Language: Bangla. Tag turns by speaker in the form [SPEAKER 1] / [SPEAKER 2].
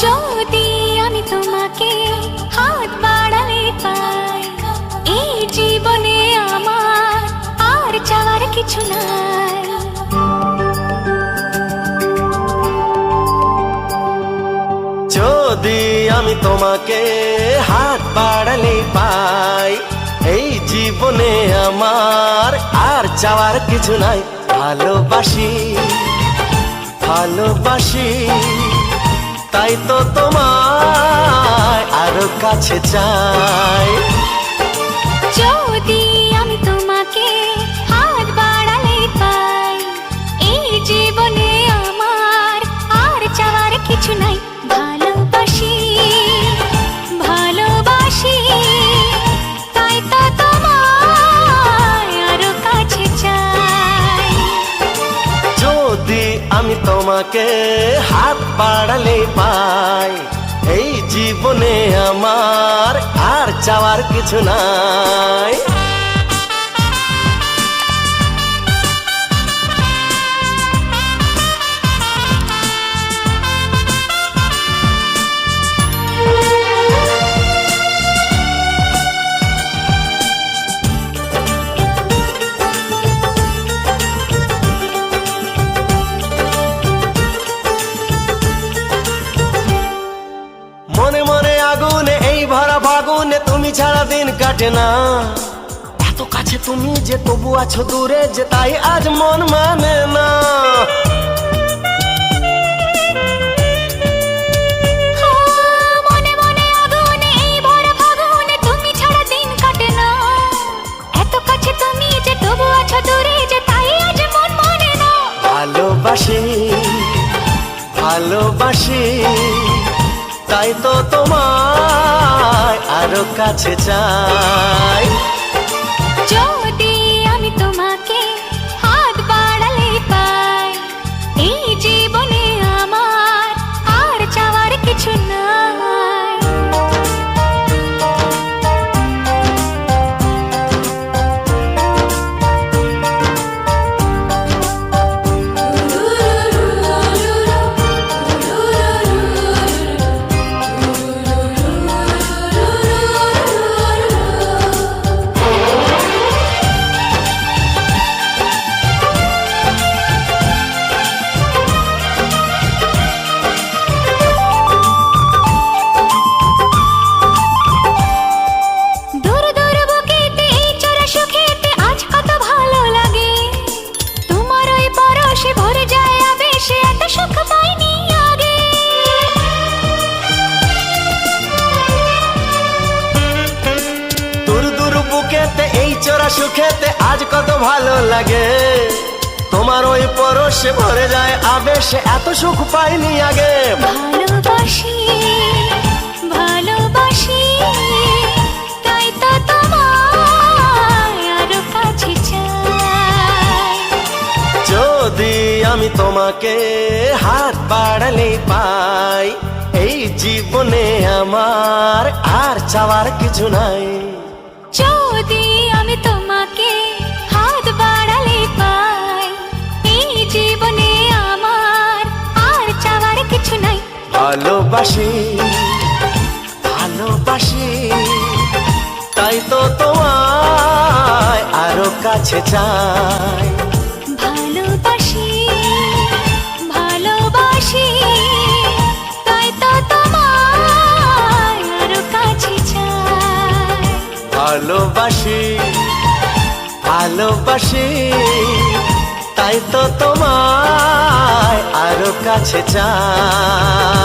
[SPEAKER 1] যদি আমি তোমাকে হাত বাড়ালে পাই, এই জীবনে আমার আর চাওয়ার কিছু নাই।
[SPEAKER 2] যদি আমি তোমাকে হাত বাড়ালে পাই, এই জীবনে আমার আর চাওয়ার কিছু নাই। ভালোবাসি ভালোবাসি, তাই তো তোমায় আরো কাছে চাই।
[SPEAKER 1] যদি আমি তোমাকে হাত বাড়ালে পাই, এই জীবনে আমার আর চাওয়ার কিছু নাই। ভালোবাসি ভালোবাসি, তাই তো তোমায় আরো কাছে চাই।
[SPEAKER 2] যদি আমি তোমাকে হাত বাড়ালে পাই, এই জীবনে আমার আর চাওয়ার কিছু নাই। মনে মনে আগুনে এই ভরা ফাগুনে তুমি ছাড়া দিন কাটে না। এত কাছে তুমি যে তবু আছো দূরে, যে তাই আজ মন মানে না।
[SPEAKER 1] মনে মনে আগুনে এই ভরা ফাগুনে তুমি ছাড়া দিন কাটে না। এত কাছে তুমি যে তবু আছো দূরে, যে তাই আজ মন মানে না।
[SPEAKER 2] ভালোবাসি ভালোবাসি, তাই তো তোমায় আরো কাছে চাই।
[SPEAKER 1] যদি আমি তোমাকে হাত বাড়ালে পাই, এই জীবনে আমার আর চাওয়ার কিছু নাই।
[SPEAKER 2] চোরা সুখেতে আজ কত ভালো লাগে, তোমার ওই পরশে ভরে যায় আবেশে, এত সুখ পাইনি আগে।
[SPEAKER 1] ভালোবাসি ভালোবাসি, তাই তো তোমায় আরো কাছে চাই।
[SPEAKER 2] যদি আমি তোমাকে হাত বাড়ালে পাই, এই জীবনে আমার আর চাওয়ার কিছু নাই।
[SPEAKER 1] যদি আমি তোমাকে হাত বাড়ালে পাই, এই জীবনে আমার আর চাওয়ার কিছু নাই।
[SPEAKER 2] ভালোবাসি ভালোবাসি, তাই তো তোমায় আরো কাছে চাই।
[SPEAKER 1] ভালোবাসি ভালোবাসি, তাই তো তোমায় আরো কাছে চাই।
[SPEAKER 2] ভালোবাসি ভালোবাসি, তাই তো তোমায় আরো কাছে চাই।